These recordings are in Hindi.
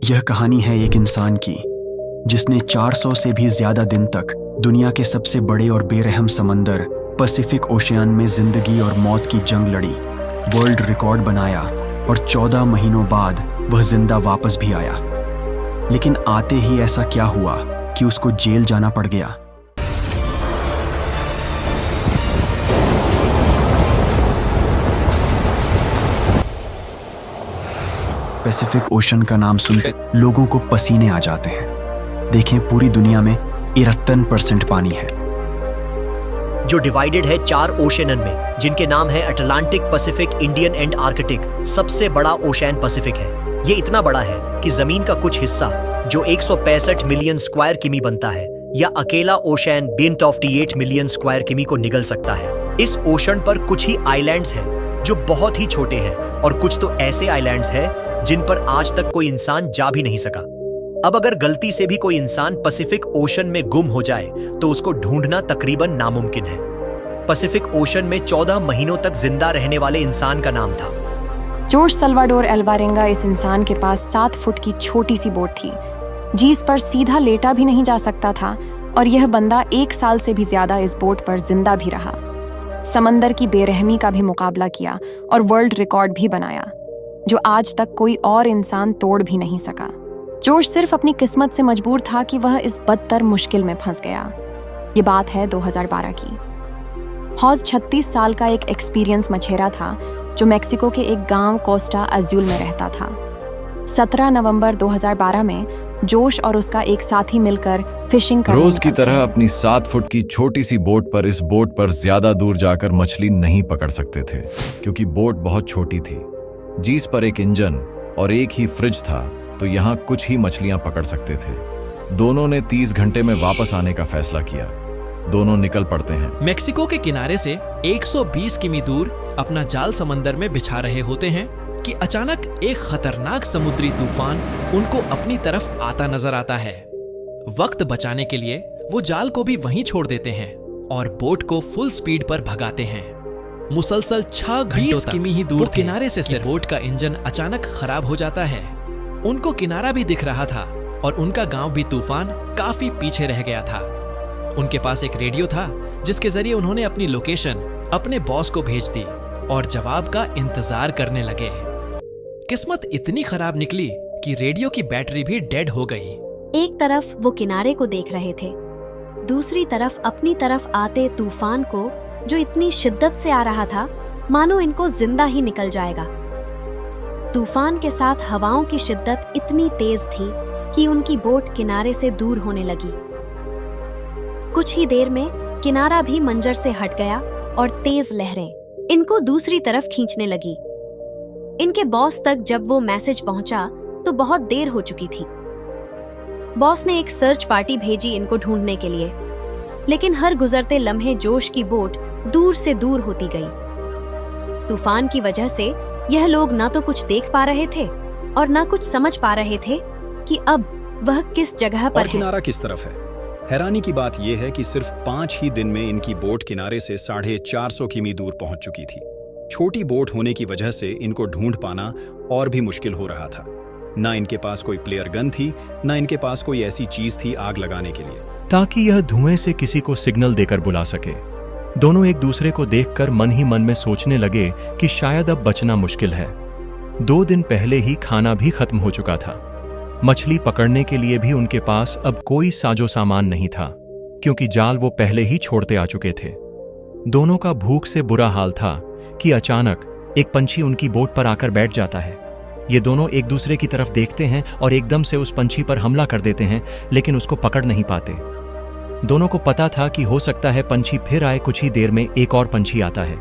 यह कहानी है एक इंसान की जिसने 400 से भी ज्यादा दिन तक दुनिया के सबसे बड़े और बेरहम समंदर पैसिफिक ओशियन में जिंदगी और मौत की जंग लड़ी, वर्ल्ड रिकॉर्ड बनाया और 14 महीनों बाद वह जिंदा वापस भी आया। लेकिन आते ही ऐसा क्या हुआ कि उसको जेल जाना पड़ गया। पैसिफिक ओशन का नाम सुनते लोगों को पसीने आ जाते हैं। देखें, पूरी दुनिया में 53% पानी है जो डिवाइडेड है 4 ओशनन में, जिनके नाम है Atlantic, Pacific, Indian and Arctic. सबसे बड़ा ओशन पैसिफिक है। ये इतना बड़ा है कि जमीन का कुछ हिस्सा जो 165 मिलियन स्क्वायर किमी बनता है, या अकेला ओशन 28 मिलियन स्क्वायर किमी को निगल सकता है। इस ओशन पर कुछ ही आइलैंड्स हैं जो बहुत ही छोटे हैं, और कुछ तो ऐसे आइलैंड्स हैं जिन पर आज तक कोई इंसान जा भी नहीं सका। अब अगर गलती से भी कोई इंसान पैसिफिक ओशन में गुम हो जाए तो उसको ढूंढना तकरीबन नामुमकिन है। पैसिफिक ओशन में 14 महीनों तक जिंदा रहने वाले इंसान का नाम था जोश सल्वाडोर अल्वारेंगा। इस इंसान के पास 7 फुट की छोटी सी बोट थी जिस पर सीधा लेटा भी नहीं जा सकता था, और यह बंदा 1 साल से भी ज्यादा इस बोट पर जिंदा भी रहा। समंदर की बेरहमी का भी मुकाबला किया और वर्ल्ड रिकॉर्ड भी बनाया जो आज तक कोई और इंसान तोड़ भी नहीं सका। जोश सिर्फ अपनी किस्मत से मजबूर था कि वह इस बदतर मुश्किल में फंस गया। ये बात है 2012 की। हॉज 36 साल का एक एक्सपीरियंस मछेरा था जो मेक्सिको के एक गांव कोस्टा अज्यूल में रहता था। 17 नवंबर 2012 में जोश और उसका एक साथी मिलकर फिशिंग करने रोज की तरह अपनी 7 फुट की छोटी सी बोट पर इस बोट पर ज्यादा दूर जाकर मछली नहीं पकड़ सकते थे क्योंकि बोट बहुत छोटी थी। जिस पर एक इंजन और एक ही फ्रिज था, तो यहाँ कुछ ही मछलियां पकड़ सकते थे। दोनों ने 30 घंटे में वापस आने का फैसला किया। दोनों निकल पड़ते हैं। मेक्सिको के किनारे से 120 किमी दूर अपना जाल समंदर में बिछा रहे होते हैं कि अचानक एक खतरनाक समुद्री तूफान उनको अपनी तरफ आता नजर आता है। वक्त बचाने के लिए वो जाल को भी वहीं छोड़ देते हैं और बोट को फुल स्पीड पर भगाते हैं। मुसलसल 6 घंटों तक किमी ही दूर किनारे से सिर्फ बोट का इंजन अचानक खराब हो जाता है। उनको किनारा भी दिख रहा था और उनका गांव भी तूफान काफी पीछे रह गया था। उनके पास एक रेडियो था जिसके जरिए उन्होंने अपनी लोकेशन अपने बॉस को भेज दी और जवाब का इंतजार करने लगे। किस्मत इतनी खराब निकली कि रेडियो की बैटरी भी डेड हो गई। एक तरफ वो किनारे को देख रहे थे, दूसरी तरफ अपनी तरफ आते तूफान को जो इतनी शिद्दत से आ रहा था मानो इनको जिंदा ही निकल जाएगा। तूफान के साथ हवाओं की शिद्दत इतनी तेज थी कि उनकी बोट किनारे से दूर होने लगी। कुछ ही देर में किनारा भी मंजर से हट गया और तेज लहरें इनको दूसरी तरफ खींचने लगी। इनके बॉस तक जब वो मैसेज पहुंचा तो बहुत देर हो चुकी थी। बॉस ने एक सर्च पार्टी भेजी इनको ढूंढने के लिए, लेकिन हर गुजरते लम्हे जोश की बोट दूर से दूर होती गई। तूफान की वजह से यह लोग ना तो कुछ देख पा रहे थे और ना कुछ समझ पा रहे थे कि अब वह किस जगह पर है। किनारा किस तरफ है। हैरानी की बात यह है कि सिर्फ 5 ही दिन में इनकी बोट किनारे से 450 किमी दूर पहुंच चुकी थी। छोटी बोट होने की वजह से इनको ढूंढ पाना और भी मुश्किल हो रहा था। ना इनके पास कोई प्लेयर गन थी, ना इनके पास कोई ऐसी चीज थी आग लगाने के लिए ताकि यह धुएं से किसी को सिग्नल देकर बुला सके। दोनों एक दूसरे को देखकर मन ही मन में सोचने लगे कि शायद अब बचना मुश्किल है। 2 दिन पहले ही खाना भी खत्म हो चुका था। मछली पकड़ने के लिए भी उनके पास अब कोई साजो सामान नहीं था क्योंकि जाल वो पहले ही छोड़ते आ चुके थे। दोनों का भूख से बुरा हाल था कि अचानक एक पंछी उनकी बोट पर आकर बैठ जाता है। ये दोनों एक दूसरे की तरफ देखते हैं और एकदम से उस पंछी पर हमला कर देते हैं, लेकिन उसको पकड़ नहीं पाते। दोनों को पता था कि हो सकता है पंछी फिर आए। कुछ ही देर में एक और पंछी आता है।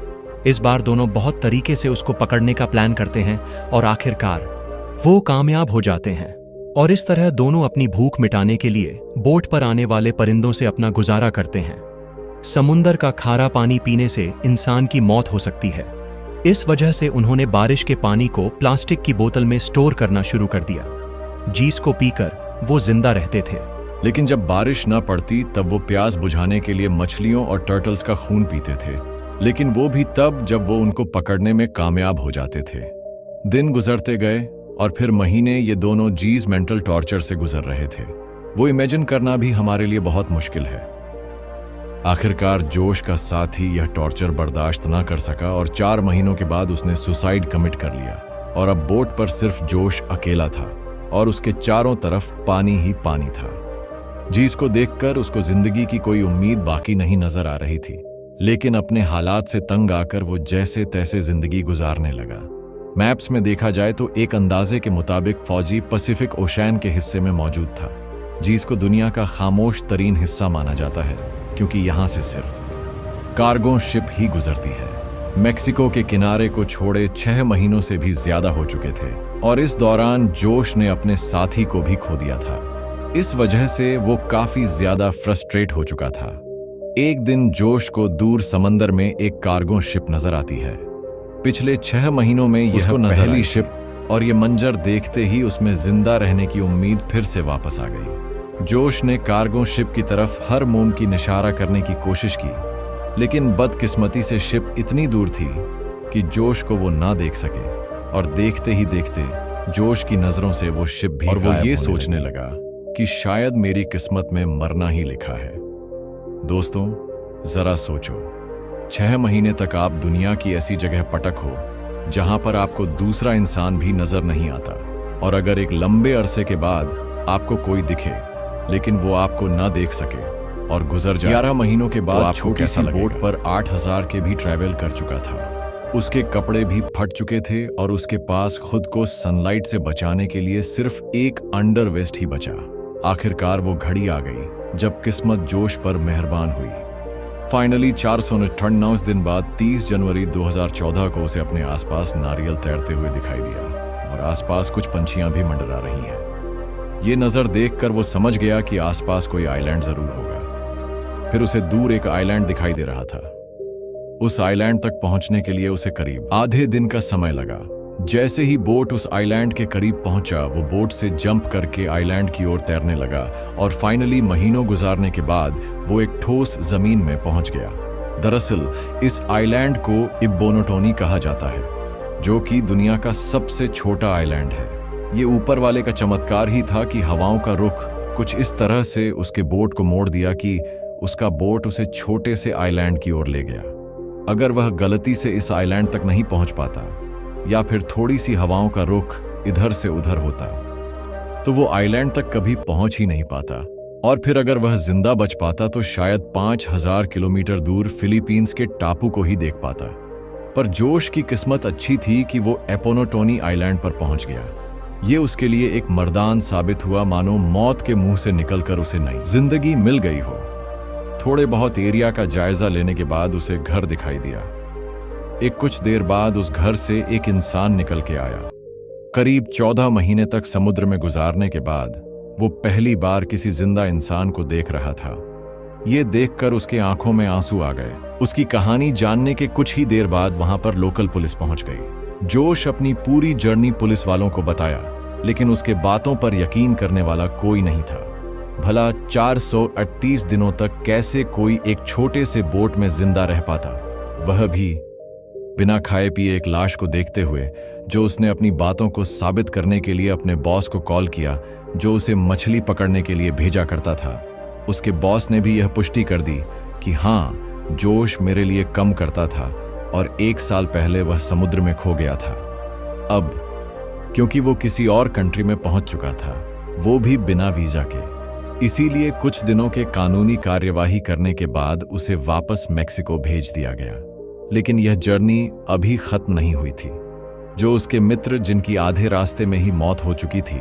इस बार दोनों बहुत तरीके से उसको पकड़ने का प्लान करते हैं और आखिरकार वो कामयाब हो जाते हैं। और इस तरह दोनों अपनी भूख मिटाने के लिए बोट पर आने वाले परिंदों से अपना गुजारा करते हैं। समुंदर का खारा पानी पीने से इंसान की मौत हो सकती है। इस वजह से उन्होंने बारिश के पानी को प्लास्टिक की बोतल में स्टोर करना शुरू कर दिया, जिसको पीकर वो जिंदा रहते थे। लेकिन जब बारिश न पड़ती तब वो प्यास बुझाने के लिए मछलियों और टर्टल्स का खून पीते थे, लेकिन वो भी तब जब वो उनको पकड़ने में कामयाब हो जाते थे। दिन गुजरते गए और फिर महीने ये दोनों जीज मेंटल टॉर्चर से गुजर रहे थे। वो इमेजिन करना भी हमारे लिए बहुत मुश्किल है। आखिरकार जोश का साथी यह टॉर्चर बर्दाश्त ना कर सका और 4 महीनों के बाद उसने सुसाइड कमिट कर लिया। और अब बोट पर सिर्फ जोश अकेला था और उसके चारों तरफ पानी ही पानी था। जीस को देखकर उसको जिंदगी की कोई उम्मीद बाकी नहीं नजर आ रही थी, लेकिन अपने हालात से तंग आकर वो जैसे तैसे जिंदगी गुजारने लगा। मैप्स में देखा जाए तो एक अंदाजे के मुताबिक फौजी पैसिफिक ओशन के हिस्से में मौजूद था, जिसको दुनिया का खामोश तरीन हिस्सा माना जाता है, क्योंकि यहां से सिर्फ कार्गो शिप ही गुजरती है। मेक्सिको के किनारे को छोड़े 6 महीनों से भी ज्यादा हो चुके थे और इस दौरान जोश ने अपने साथी को भी खो दिया था। इस वजह से वो काफी ज्यादा फ्रस्ट्रेट हो चुका था। एक दिन जोश को दूर समंदर में एक कार्गो शिप नजर आती है। पिछले 6 महीनों में यह पहली शिप, और ये मंजर देखते ही उसमें जिंदा रहने की उम्मीद फिर से वापस आ गई। जोश ने कार्गो शिप की तरफ हर मुमकिन इशारा करने की कोशिश की, लेकिन बदकिस्मती से शिप इतनी दूर थी कि जोश को वो ना देख सके, और देखते ही देखते जोश की नजरों से वो शिप भी और वो ये सोचने लगा कि शायद मेरी किस्मत में मरना ही लिखा है। दोस्तों, जरा सोचो, 6 महीने तक आप दुनिया की ऐसी जगह पटक हो जहां पर आपको दूसरा इंसान भी नजर नहीं आता, और अगर एक लंबे अरसे के बाद आपको कोई दिखे लेकिन वो आपको ना देख सके और गुजर जाए। 11 महीनों के बाद छोटी सी बोट पर 8000 के भी ट्रैवल कर चुका था। उसके कपड़े भी फट चुके थे और उसके पास खुद को सनलाइट से बचाने के लिए सिर्फ एक अंडरवेस्ट ही बचा। आखिरकार वो घड़ी आ गई जब किस्मत जोश पर मेहरबान हुई। फाइनली 498 दिन बाद 30 जनवरी 2014 को उसे अपने आसपास नारियल तैरते हुए दिखाई दिया, और आसपास कुछ पंछियां भी मंडरा रही हैं। ये नजर देखकर वो समझ गया कि आसपास कोई आइलैंड जरूर होगा। फिर उसे दूर एक आइलैंड दिखाई दे रहा था। उस आइलैंड तक पहुंचने के लिए उसे करीब आधे दिन का समय लगा। जैसे ही बोट उस आइलैंड के करीब पहुंचा, वो बोट से जंप करके आइलैंड की ओर तैरने लगा, और फाइनली महीनों गुजारने के बाद वो एक ठोस जमीन में पहुंच गया। दरअसल इस आइलैंड को इब्बोनोटोनी कहा जाता है, जो कि दुनिया का सबसे छोटा आइलैंड है। ये ऊपर वाले का चमत्कार ही था कि हवाओं का रुख कुछ इस तरह से उसके बोट को मोड़ दिया कि उसका बोट उसे छोटे से आइलैंड की ओर ले गया। अगर वह गलती से इस आइलैंड तक नहीं पहुंच पाता, या फिर थोड़ी सी हवाओं का रुख इधर से उधर होता, तो वो आइलैंड तक कभी पहुंच ही नहीं पाता। और फिर अगर वह जिंदा बच पाता तो शायद 5000 किलोमीटर दूर फिलीपींस के टापू को ही देख पाता। पर जोश की किस्मत अच्छी थी कि वो एपोनोटोनी आइलैंड पर पहुंच गया। ये उसके लिए एक मर्दान साबित हुआ, मानो मौत के मुंह से निकलकर उसे नई जिंदगी मिल गई हो। थोड़े बहुत एरिया का जायजा लेने के बाद उसे घर दिखाई दिया। एक कुछ देर बाद उस घर से एक इंसान निकल के आया। करीब 14 महीने तक समुद्र में गुजारने के बाद वो पहली बार किसी जिंदा इंसान को देख रहा था। ये देखकर उसके आंखों में आंसू आ गए। उसकी कहानी जानने के कुछ ही देर बाद वहां पर लोकल पुलिस पहुंच गई। जोश अपनी पूरी जर्नी पुलिस वालों को बताया, लेकिन उसके बातों पर यकीन करने वाला कोई नहीं था। भला 438 दिनों तक कैसे कोई एक छोटे से बोट में जिंदा रह पाता, वह भी बिना खाए पिए एक लाश को देखते हुए। जो उसने अपनी बातों को साबित करने के लिए अपने बॉस को कॉल किया, जो उसे मछली पकड़ने के लिए भेजा करता था। उसके बॉस ने भी यह पुष्टि कर दी कि हाँ, जोश मेरे लिए कम करता था और 1 साल पहले वह समुद्र में खो गया था। अब क्योंकि वो किसी और कंट्री में पहुंच चुका था, वो भी बिना वीजा के, इसीलिए कुछ दिनों के कानूनी कार्यवाही करने के बाद उसे वापस मेक्सिको भेज दिया गया। लेकिन यह जर्नी अभी खत्म नहीं हुई थी। जो उसके मित्र, जिनकी आधे रास्ते में ही मौत हो चुकी थी,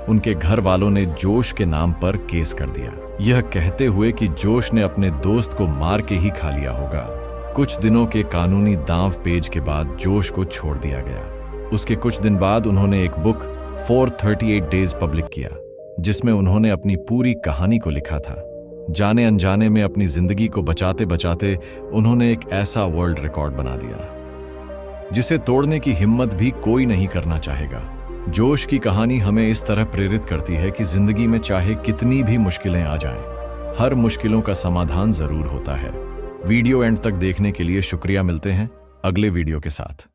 उनके घर वालों ने जोश के नाम पर केस कर दिया, यह कहते हुए कि जोश ने अपने दोस्त को मार के ही खा लिया होगा। कुछ दिनों के कानूनी दांव पेच के बाद जोश को छोड़ दिया गया। उसके कुछ दिन बाद उन्होंने एक बुक 438 डेज पब्लिक किया, जिसमें उन्होंने अपनी पूरी कहानी को लिखा था। जाने अनजाने में अपनी जिंदगी को बचाते बचाते उन्होंने एक ऐसा वर्ल्ड रिकॉर्ड बना दिया जिसे तोड़ने की हिम्मत भी कोई नहीं करना चाहेगा। जोश की कहानी हमें इस तरह प्रेरित करती है कि जिंदगी में चाहे कितनी भी मुश्किलें आ जाएं, हर मुश्किलों का समाधान जरूर होता है। वीडियो एंड तक देखने के लिए शुक्रिया। मिलते हैं अगले वीडियो के साथ।